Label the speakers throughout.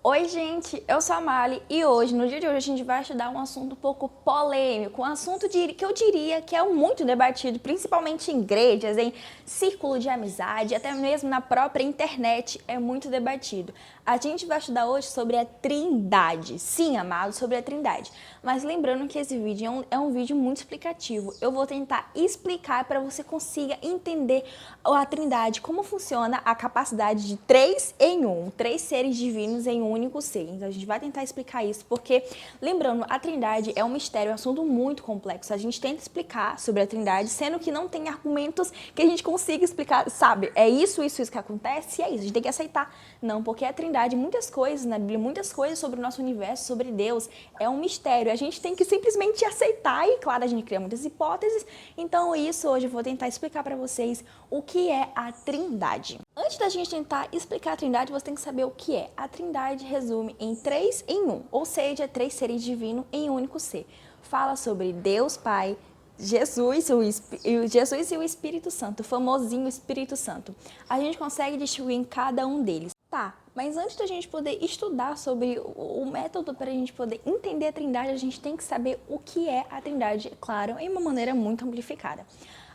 Speaker 1: Oi, gente, eu sou a Mali e hoje, no dia de hoje, a gente vai estudar um assunto um pouco polêmico, um assunto que eu diria que é muito debatido, principalmente em igrejas, em círculo de amizade, até mesmo na própria internet, é muito debatido. A gente vai estudar hoje sobre a Trindade, sim, amados, sobre a Trindade. Mas lembrando que esse vídeo é um vídeo muito explicativo. Eu vou tentar explicar para você consiga entender a Trindade, como funciona a capacidade de três em um, três seres divinos em um único ser. Então a gente vai tentar explicar isso, porque, lembrando, a Trindade é um mistério, é um assunto muito complexo. A gente tenta explicar sobre a Trindade, sendo que não tem argumentos que a gente consiga explicar, sabe? É isso que acontece, e é isso, a gente tem que aceitar. Não, porque a Trindade, muitas coisas na Bíblia, muitas coisas sobre o nosso universo, sobre Deus, é um mistério. A gente tem que simplesmente aceitar e, claro, a gente cria muitas hipóteses. Então, isso hoje eu vou tentar explicar para vocês o que é a Trindade. Antes da gente tentar explicar a Trindade, você tem que saber o que é. A Trindade resume em 3 em 1, ou seja, 3 seres divinos em um único ser. Fala sobre Deus Pai, Jesus e o Espírito Santo, o famosinho Espírito Santo. A gente consegue distinguir em cada um deles. Tá, mas antes da gente poder estudar sobre o método para a gente poder entender a Trindade, a gente tem que saber o que é a Trindade, claro, em uma maneira muito amplificada.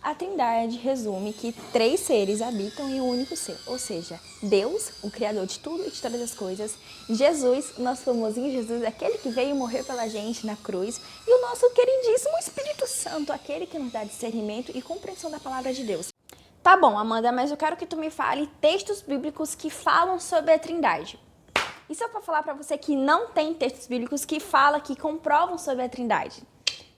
Speaker 1: A Trindade resume que 3 seres habitam em um único ser, ou seja, Deus, o Criador de tudo e de todas as coisas, Jesus, nosso famosinho Jesus, aquele que veio morrer pela gente na cruz, e o nosso queridíssimo Espírito Santo, aquele que nos dá discernimento e compreensão da palavra de Deus. Tá bom, Amanda, mas eu quero que tu me fale textos bíblicos que falam sobre a Trindade. Isso é para falar para você que não tem textos bíblicos que falam, que comprovam sobre a Trindade.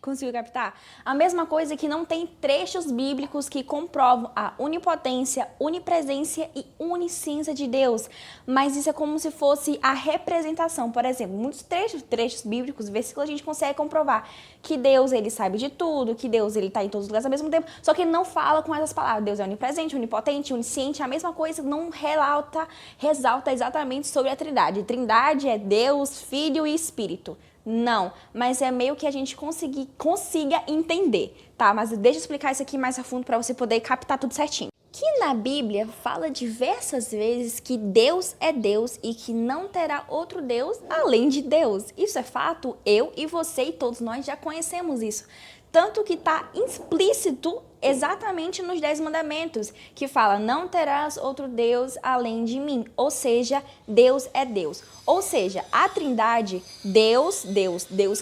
Speaker 1: Conseguiu captar? A mesma coisa que não tem trechos bíblicos que comprovam a onipotência, onipresença e onisciência de Deus. Mas isso é como se fosse a representação. Por exemplo, muitos trechos bíblicos, versículos, a gente consegue comprovar que Deus, ele sabe de tudo, que Deus, ele está em todos os lugares ao mesmo tempo, só que ele não fala com essas palavras. Deus é onipresente, onipotente, onisciente, a mesma coisa, não resalta exatamente sobre a Trindade. Trindade é Deus, Filho e Espírito. Não, mas é meio que a gente consiga entender, tá? Mas deixa eu explicar isso aqui mais a fundo para você poder captar tudo certinho. Que na Bíblia fala diversas vezes que Deus é Deus e que não terá outro Deus além de Deus. Isso é fato, eu e você e todos nós já conhecemos isso. Tanto que está explícito exatamente nos 10 mandamentos, que fala, não terás outro Deus além de mim. Ou seja, Deus é Deus. Ou seja, a Trindade, Deus,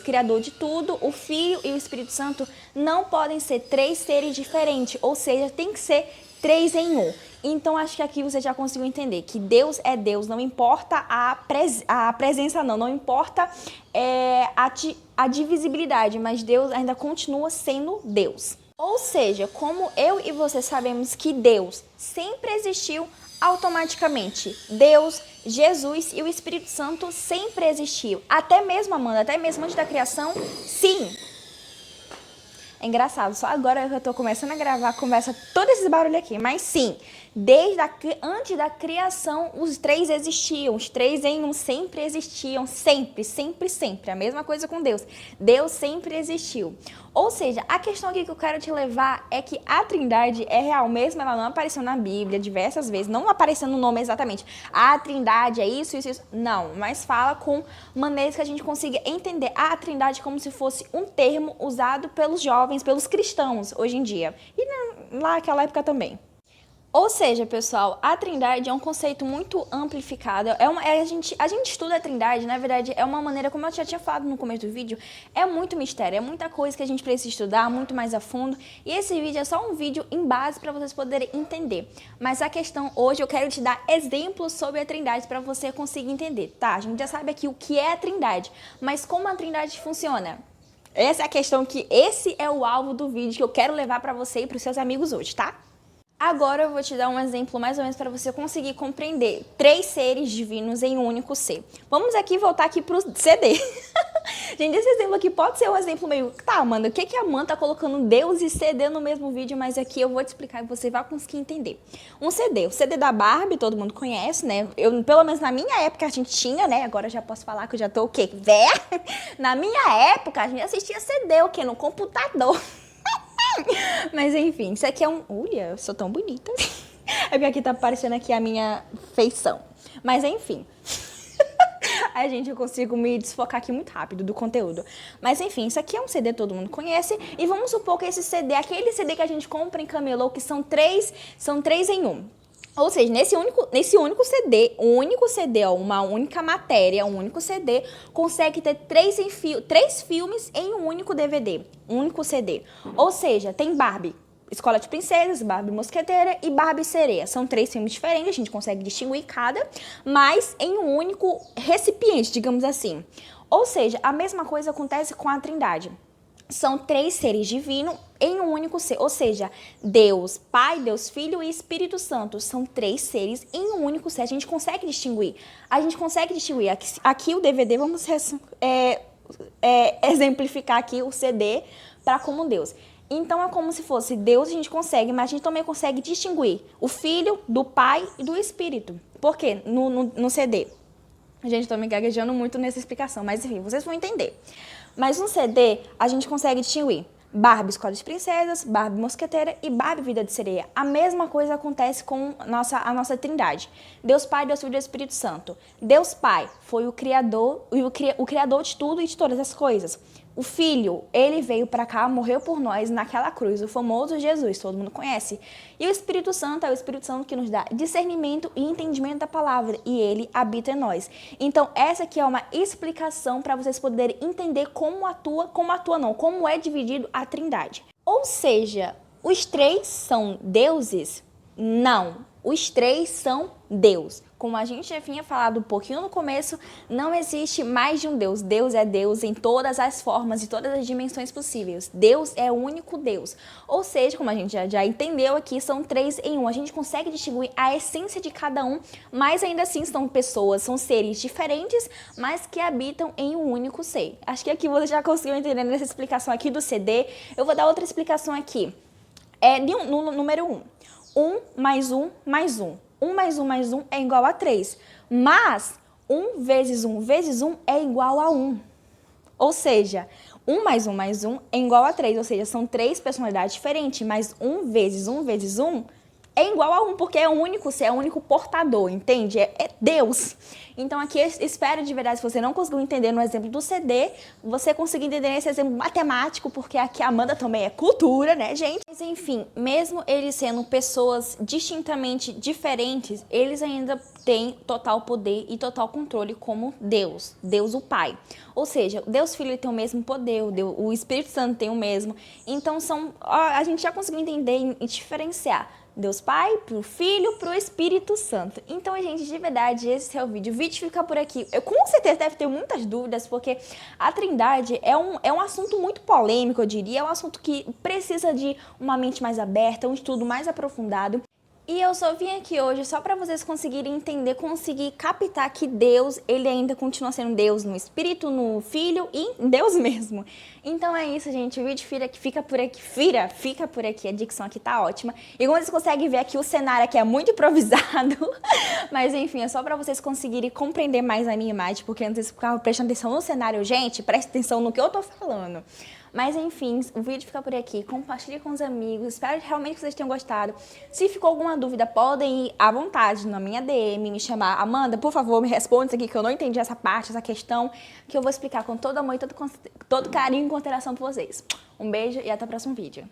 Speaker 1: Criador de tudo, o Filho e o Espírito Santo, não podem ser 3 seres diferentes. Ou seja, tem que ser 3 em 1. Então, acho que aqui você já conseguiu entender que Deus é Deus, não importa a presença, não importa a divisibilidade, mas Deus ainda continua sendo Deus. Ou seja, como eu e você sabemos que Deus sempre existiu, automaticamente Deus, Jesus e o Espírito Santo sempre existiu. Até mesmo, Amanda, até mesmo antes da criação, sim. É engraçado, só agora que eu tô começando a gravar, começa todo esse barulho aqui. Mas sim, antes da criação, os 3 existiam. Os 3 em um sempre existiam. Sempre. A mesma coisa com Deus. Deus sempre existiu. Ou seja, a questão aqui que eu quero te levar é que a Trindade é real mesmo, ela não apareceu na Bíblia diversas vezes, não aparecendo no nome exatamente. A Trindade é isso. Não, mas fala com maneiras que a gente consiga entender a Trindade como se fosse um termo usado pelos jovens, pelos cristãos hoje em dia. E lá naquela época também. Ou seja, pessoal, a Trindade é um conceito muito amplificado. A gente estuda a Trindade, na verdade, é uma maneira, como eu já tinha falado no começo do vídeo, é muito mistério, é muita coisa que a gente precisa estudar muito mais a fundo. E esse vídeo é só um vídeo em base para vocês poderem entender. Mas a questão hoje, eu quero te dar exemplos sobre a Trindade para você conseguir entender, tá? A gente já sabe aqui o que é a Trindade, mas como a Trindade funciona? Essa é a questão esse é o alvo do vídeo que eu quero levar para você e para os seus amigos hoje, tá? Agora eu vou te dar um exemplo mais ou menos para você conseguir compreender 3 seres divinos em um único ser. Vamos aqui voltar aqui pro CD. Gente, esse exemplo aqui pode ser um exemplo meio... Tá, Amanda, o que a Amanda tá colocando Deus e CD no mesmo vídeo? Mas aqui eu vou te explicar e você vai conseguir entender. O CD da Barbie, todo mundo conhece, né? Pelo menos na minha época a gente tinha, né? Agora eu já posso falar que eu já tô o quê? Véia? Na minha época a gente assistia CD, o quê? No computador. Mas enfim, isso aqui é Olha, eu sou tão bonita. É porque aqui tá aparecendo aqui a minha feição. Mas enfim. Ai, gente, eu consigo me desfocar aqui muito rápido do conteúdo. Mas enfim, isso aqui é um CD que todo mundo conhece. E vamos supor que esse CD, aquele CD que a gente compra em camelô, que são três em um. Ou seja, nesse único CD, ó, uma única matéria, um único CD, consegue ter três filmes em um único DVD, um único CD. Ou seja, tem Barbie, Escola de Princesas, Barbie Mosqueteira e Barbie Sereia. São 3 filmes diferentes, a gente consegue distinguir cada, mas em um único recipiente, digamos assim. Ou seja, a mesma coisa acontece com a Trindade. São 3 seres divinos em um único ser, ou seja, Deus Pai, Deus Filho e Espírito Santo. São 3 seres em um único ser. A gente consegue distinguir. Aqui o DVD, vamos exemplificar aqui o CD para como Deus. Então é como se fosse Deus, a gente consegue, mas a gente também consegue distinguir o Filho do Pai e do Espírito. Por quê? No CD. Gente, tô me gaguejando muito nessa explicação, mas enfim, vocês vão entender. Mas no CD, a gente consegue distinguir Barbie Escola de Princesas, Barbie Mosqueteira e Barbie Vida de Sereia. A mesma coisa acontece com a nossa Trindade. Deus Pai, Deus Filho e Espírito Santo. Deus Pai foi o Criador de tudo e de todas as coisas. O Filho, ele veio para cá, morreu por nós naquela cruz, o famoso Jesus, todo mundo conhece. E o Espírito Santo é o Espírito Santo que nos dá discernimento e entendimento da palavra, e ele habita em nós. Então, essa aqui é uma explicação para vocês poderem entender como é dividido a Trindade. Ou seja, os 3 são deuses? Não, os 3 são Deus. Como a gente já tinha falado um pouquinho no começo, não existe mais de um Deus. Deus é Deus em todas as formas e todas as dimensões possíveis. Deus é o único Deus. Ou seja, como a gente já entendeu aqui, são 3 em 1. A gente consegue distinguir a essência de cada um, mas ainda assim são pessoas, são seres diferentes, mas que habitam em um único ser. Acho que aqui você já conseguiu entender nessa explicação aqui do CD. Eu vou dar outra explicação aqui. No número 1. 1 mais 1 mais 1. 1 mais 1 mais 1 é igual a 3. Mas 1 vezes 1 vezes 1 é igual a 1. Ou seja, 1 mais 1 mais 1 é igual a 3. Ou seja, são 3 personalidades diferentes, mas 1 vezes 1 vezes 1 é igual a 1, porque é o único ser, é o único portador, entende? É Deus. Então aqui eu espero de verdade, se você não conseguiu entender no exemplo do CD, você conseguir entender nesse exemplo matemático, porque aqui a Amanda também é cultura, né, gente? Mas enfim, mesmo eles sendo pessoas distintamente diferentes, eles ainda têm total poder e total controle como Deus, Deus o Pai. Ou seja, o Deus Filho tem o mesmo poder, o Espírito Santo tem o mesmo. Então a gente já conseguiu entender e diferenciar Deus Pai, pro Filho, pro Espírito Santo. Então, gente, de verdade, esse é o vídeo. O vídeo fica por aqui. Eu com certeza deve ter muitas dúvidas, porque a Trindade é um assunto muito polêmico, eu diria. É um assunto que precisa de uma mente mais aberta, um estudo mais aprofundado. E eu só vim aqui hoje só para vocês conseguirem entender, conseguir captar que Deus, ele ainda continua sendo Deus no Espírito, no Filho e em Deus mesmo. Então é isso, gente. O vídeo fica por aqui. A dicção aqui tá ótima. E como vocês conseguem ver aqui, o cenário aqui é muito improvisado. Mas enfim, é só para vocês conseguirem compreender mais a minha imagem, porque antes vocês ficavam prestando atenção no cenário. Gente, presta atenção no que eu tô falando. Mas enfim, o vídeo fica por aqui, compartilhe com os amigos, espero realmente que vocês tenham gostado. Se ficou alguma dúvida, podem ir à vontade na minha DM, me chamar. Amanda, por favor, me responda isso aqui, que eu não entendi essa parte, essa questão, que eu vou explicar com todo amor e todo carinho e consideração por vocês. Um beijo e até o próximo vídeo.